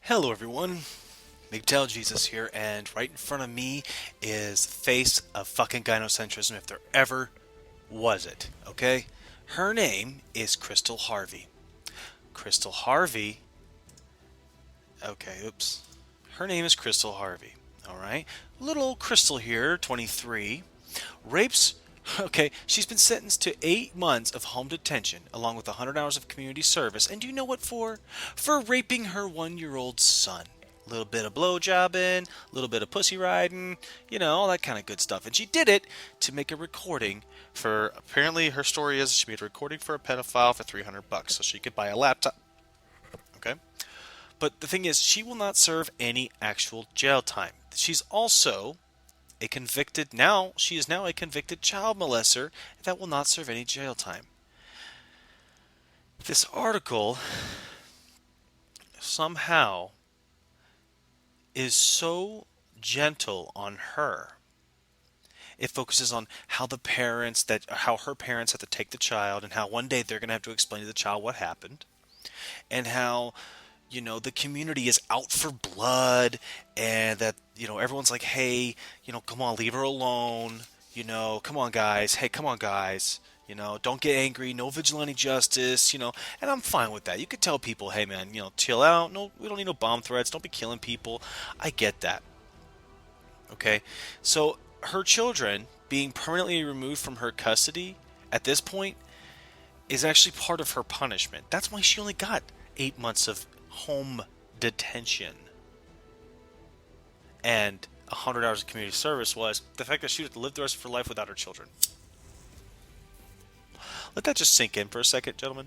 Hello everyone, Mgtow Jesus here, and right in front of me is the face of fucking Gynocentrism if there ever was it, okay? Her name is Crystal Harvey. Crystal Harvey, okay, oops. Her name is Crystal Harvey, alright? Little Crystal here, 23, rapes. Okay, she's been sentenced to 8 months of home detention along with 100 hours of community service. And do you know what for? For raping her 1 year old son. A little bit of blowjobbing, a little bit of pussy riding, all that kind of good stuff. And she did it to make a recording for, apparently her story is she made a recording for a pedophile for 300 bucks so she could buy a laptop. Okay? But the thing is, she will not serve any actual jail time. She's also she is now a convicted child molester that will not serve any jail time. This article somehow is so gentle on her. It focuses on how her parents had to take the child and how one day they're going to have to explain to the child what happened and how the community is out for blood and that, everyone's like, hey, come on, leave her alone. Come on, guys. Hey, come on, guys. Don't get angry. No vigilante justice, and I'm fine with that. You could tell people, hey, man, chill out. No, we don't need no bomb threats. Don't be killing people. I get that. Okay. So her children being permanently removed from her custody at this point is actually part of her punishment. That's why she only got 8 months of home detention. And 100 hours of community service was the fact that she would have to live the rest of her life without her children. Let that just sink in for a second, gentlemen.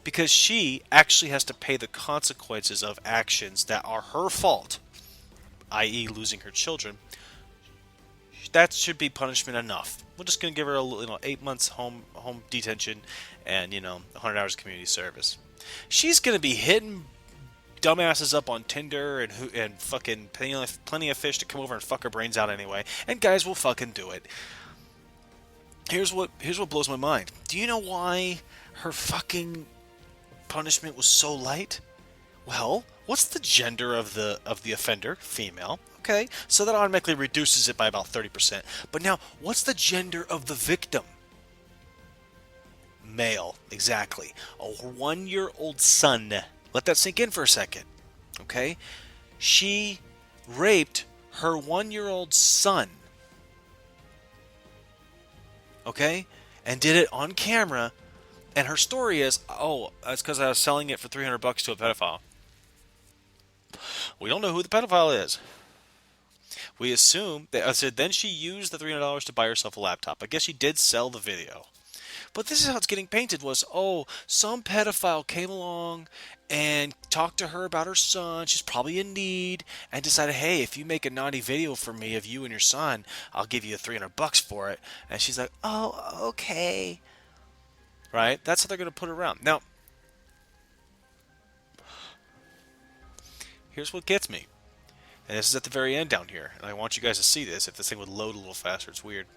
Because she actually has to pay the consequences of actions that are her fault, i.e. losing her children. That should be punishment enough. We're just going to give her 8 months home detention and 100 hours of community service. She's going to be hitting dumbasses up on Tinder and fucking plenty of fish to come over and fuck her brains out anyway. And guys will fucking do it. Here's what blows my mind. Do you know why her fucking punishment was so light? Well, what's the gender of the offender? Female. Okay, so that automatically reduces it by about 30%. But now, what's the gender of the victim? Male, exactly. A 1-year-old son. Let that sink in for a second. Okay? She raped her 1-year-old son. Okay? And did it on camera. And her story is, that's because I was selling it for 300 bucks to a pedophile. We don't know who the pedophile is. We assume that then she used the $300 to buy herself a laptop. I guess she did sell the video. But this is how it's getting painted was, some pedophile came along and talked to her about her son. She's probably in need and decided, hey, if you make a naughty video for me of you and your son, I'll give you 300 bucks for it. And she's like, oh, okay. Right? That's how they're going to put it around. Now, here's what gets me. And this is at the very end down here. And I want you guys to see this. If this thing would load a little faster, it's weird.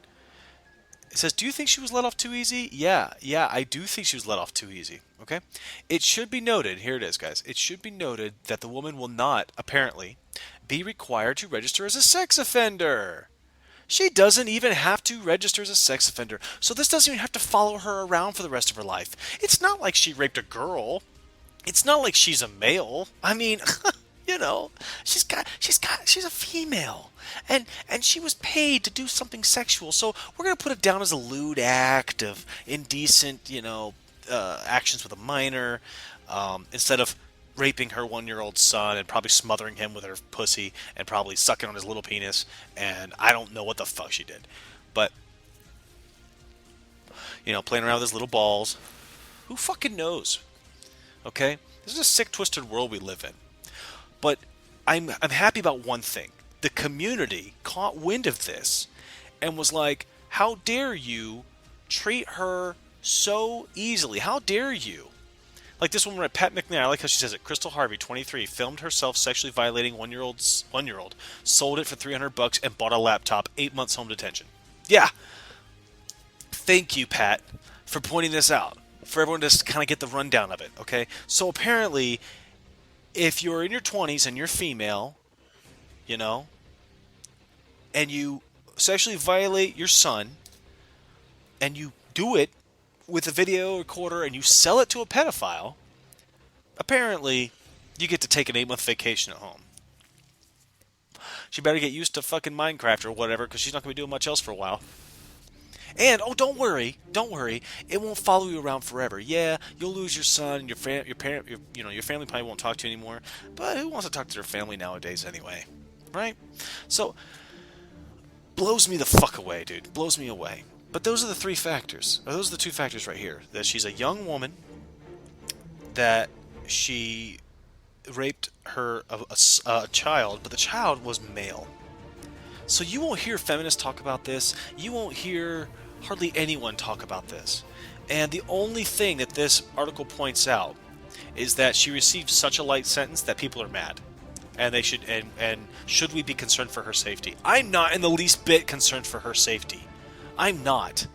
It says, do you think she was let off too easy? Yeah, I do think she was let off too easy. Okay? It should be noted, here it is, guys. It should be noted that the woman will not, apparently, be required to register as a sex offender. She doesn't even have to register as a sex offender. So this doesn't even have to follow her around for the rest of her life. It's not like she raped a girl. It's not like she's a male. I mean, she's a female. And she was paid to do something sexual. So we're going to put it down as a lewd act of indecent, actions with a minor, instead of raping her 1-year-old son and probably smothering him with her pussy and probably sucking on his little penis. And I don't know what the fuck she did. But, playing around with his little balls. Who fucking knows? Okay? This is a sick, twisted world we live in. But I'm happy about one thing. The community caught wind of this and was like, how dare you treat her so easily? How dare you? Like this woman at Pat McNair, I like how she says it. Crystal Harvey, 23, filmed herself sexually violating 1-year-old, sold it for 300 bucks and bought a laptop, 8 months home detention. Yeah. Thank you, Pat, for pointing this out. For everyone to just kind of get the rundown of it, okay? So apparently if you're in your 20s and you're female, you know, and you sexually violate your son, and you do it with a video recorder and you sell it to a pedophile, apparently you get to take an 8-month vacation at home. She better get used to fucking Minecraft or whatever, because she's not going to be doing much else for a while. And don't worry, it won't follow you around forever. Yeah, you'll lose your son, and your parent, your family probably won't talk to you anymore. But who wants to talk to their family nowadays anyway, right? So blows me the fuck away, dude. Blows me away. But those are the three factors. Or those are the two factors right here. That she's a young woman, that she raped a child, but the child was male. So you won't hear feminists talk about this. You won't hear hardly anyone talk about this. And the only thing that this article points out is that she received such a light sentence that people are mad. And they should and should we be concerned for her safety? I'm not in the least bit concerned for her safety. I'm not.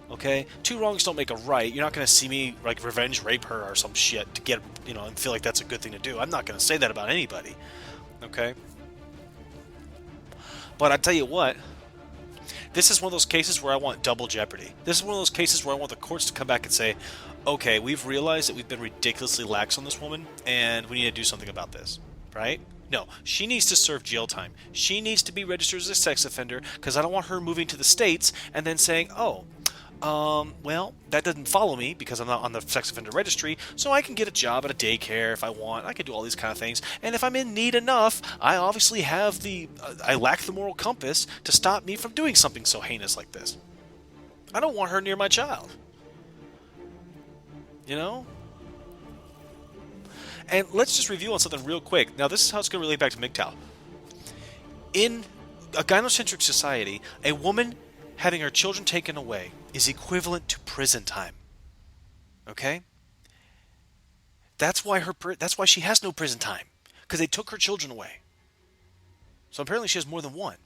Okay? Two wrongs don't make a right. You're not going to see me like revenge rape her or some shit to get, and feel like that's a good thing to do. I'm not going to say that about anybody. Okay? But I tell you what, this is one of those cases where I want double jeopardy. This is one of those cases where I want the courts to come back and say, okay, we've realized that we've been ridiculously lax on this woman, and we need to do something about this. Right? No, she needs to serve jail time. She needs to be registered as a sex offender, because I don't want her moving to the States and then saying, well, that doesn't follow me because I'm not on the sex offender registry, so I can get a job at a daycare if I want. I can do all these kind of things. And if I'm in need enough, I obviously have I lack the moral compass to stop me from doing something so heinous like this. I don't want her near my child. And let's just review on something real quick. Now, this is how it's going to relate back to Mgtow. In a gynocentric society, a woman having her children taken away is equivalent to prison time. Okay? That's why she has no prison time, because they took her children away. So apparently she has more than one.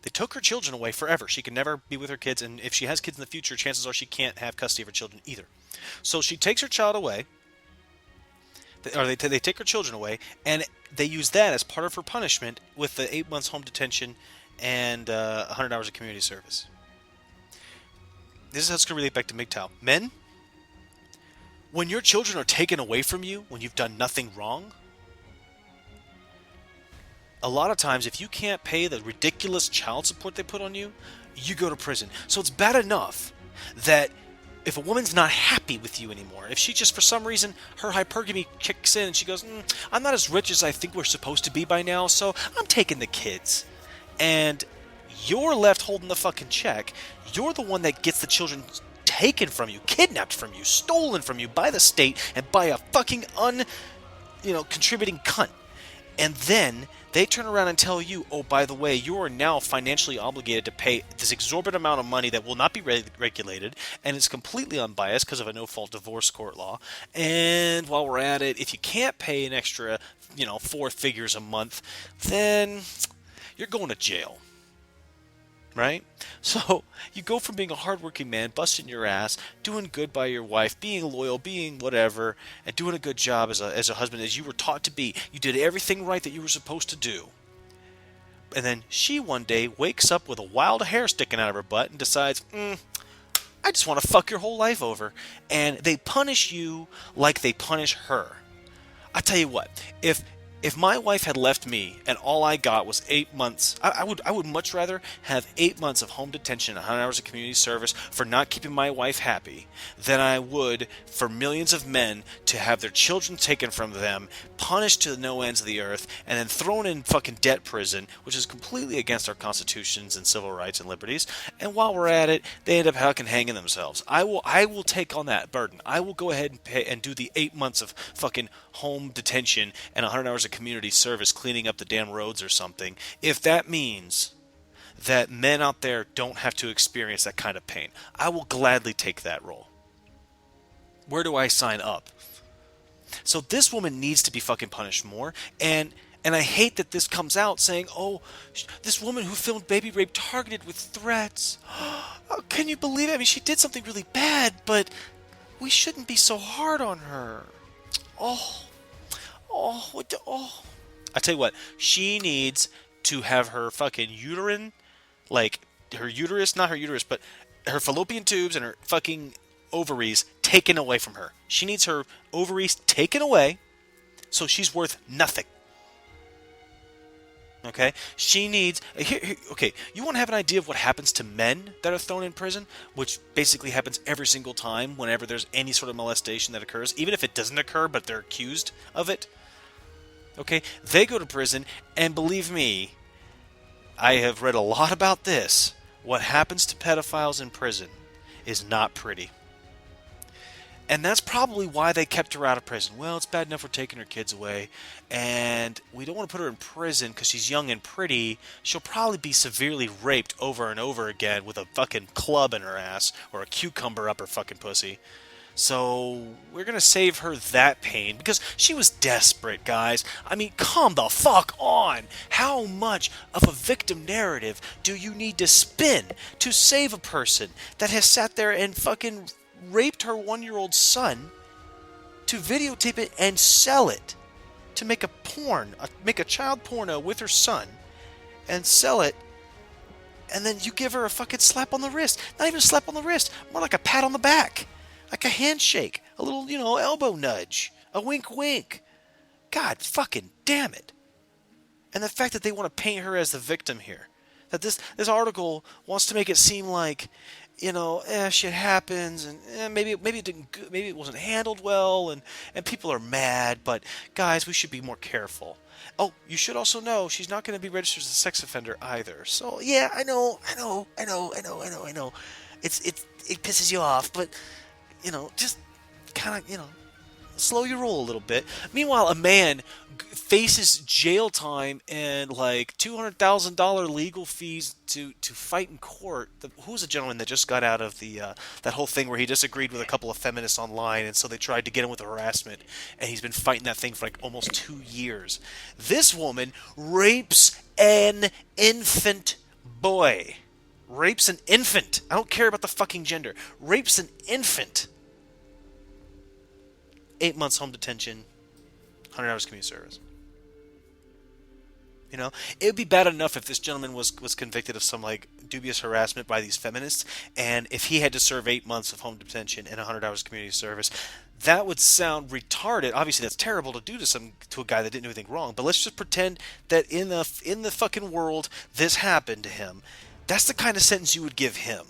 They took her children away forever. She can never be with her kids, and if she has kids in the future, chances are she can't have custody of her children either. So she takes her child away, or they take her children away, and they use that as part of her punishment with the 8 months home detention and 100 hours of community service. This is how it's going to relate back to Mgtow. Men, when your children are taken away from you, when you've done nothing wrong, a lot of times if you can't pay the ridiculous child support they put on you, you go to prison. So it's bad enough that if a woman's not happy with you anymore, if she just for some reason her hypergamy kicks in and she goes, I'm not as rich as I think we're supposed to be by now, so I'm taking the kids. And you're left holding the fucking check. You're the one that gets the children taken from you, kidnapped from you, stolen from you by the state and by a fucking contributing cunt. And then they turn around and tell you, oh, by the way, you are now financially obligated to pay this exorbitant amount of money that will not be regulated, and it's completely unbiased because of a no-fault divorce court law. And while we're at it, if you can't pay an extra, 4 figures a month, then you're going to jail. Right? So you go from being a hardworking man, busting your ass, doing good by your wife, being loyal, being whatever, and doing a good job as a husband as you were taught to be. You did everything right that you were supposed to do. And then she one day wakes up with a wild hair sticking out of her butt and decides, I just want to fuck your whole life over. And they punish you like they punish her. I tell you what, if my wife had left me and all I got was 8 months, I would much rather have 8 months of home detention, 100 hours of community service for not keeping my wife happy than I would for millions of men to have their children taken from them, punished to the no ends of the earth, and then thrown in fucking debt prison, which is completely against our constitutions and civil rights and liberties. And while we're at it, they end up fucking hanging themselves. I will take on that burden. I will go ahead and pay and do the 8 months of fucking home detention and 100 hours of community service cleaning up the damn roads or something, if that means that men out there don't have to experience that kind of pain. I will gladly take that role. Where do I sign up? So this woman needs to be fucking punished more, and I hate that this comes out saying, oh, this woman who filmed baby rape targeted with threats. Oh, can you believe it? I mean, she did something really bad, but we shouldn't be so hard on her. Oh, what the, oh. I tell you what, she needs to have her fucking uterine, like her uterus, not her uterus, but her fallopian tubes and her fucking ovaries taken away from her. She needs her ovaries taken away, so she's worth nothing. Okay? She needs... okay, you want to have an idea of what happens to men that are thrown in prison? Which basically happens every single time whenever there's any sort of molestation that occurs. Even if it doesn't occur, but they're accused of it. Okay? They go to prison, and believe me, I have read a lot about this. What happens to pedophiles in prison is not pretty. And that's probably why they kept her out of prison. Well, it's bad enough we're taking her kids away, and we don't want to put her in prison because she's young and pretty. She'll probably be severely raped over and over again with a fucking club in her ass or a cucumber up her fucking pussy. So we're going to save her that pain because she was desperate, guys. I mean, come the fuck on. How much of a victim narrative do you need to spin to save a person that has sat there and fucking raped her 1-year-old son, to videotape it and sell it, to make make a child porno with her son and sell it, and then you give her a fucking slap on the wrist? Not even a slap on the wrist, more like a pat on the back, like a handshake, a little, elbow nudge, a wink wink. God fucking damn it. And the fact that they want to paint her as the victim here, that this article wants to make it seem like, shit happens, and maybe it didn't, maybe it wasn't handled well, and people are mad. But guys, we should be more careful. Oh, you should also know she's not going to be registered as a sex offender either. So yeah, I know. It pisses you off, but just kind of slow your roll a little bit. Meanwhile, a man faces jail time and like $200,000 legal fees to fight in court. Who was a gentleman that just got out of the that whole thing where he disagreed with a couple of feminists online, and so they tried to get him with harassment, and he's been fighting that thing for like almost 2 years. This woman rapes an infant boy. Rapes an infant. I don't care about the fucking gender. Rapes an infant. 8 months home detention, 100 hours community service. It would be bad enough if this gentleman was convicted of some like dubious harassment by these feminists, and if he had to serve 8 months of home detention and 100 hours community service. That would sound retarded. Obviously, that's terrible to do to a guy that didn't do anything wrong. But let's just pretend that in the fucking world this happened to him. That's the kind of sentence you would give him.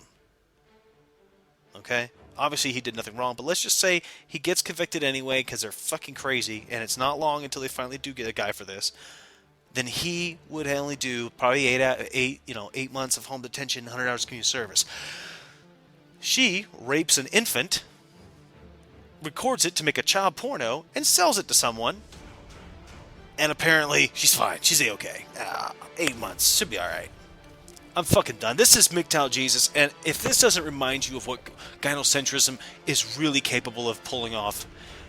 Okay? Obviously, he did nothing wrong, but let's just say he gets convicted anyway because they're fucking crazy, and it's not long until they finally do get a guy for this. Then he would only do probably 8 months of home detention, 100 hours community service. She rapes an infant, records it to make a child porno, and sells it to someone. And apparently, she's fine. She's A-okay. 8 months. Should be alright. I'm fucking done. This is Mgtow Jesus, and if this doesn't remind you of what gynocentrism is really capable of pulling off,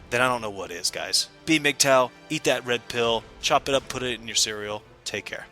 then I don't know what is, guys. Be Mgtow, eat that red pill, chop it up, put it in your cereal. Take care.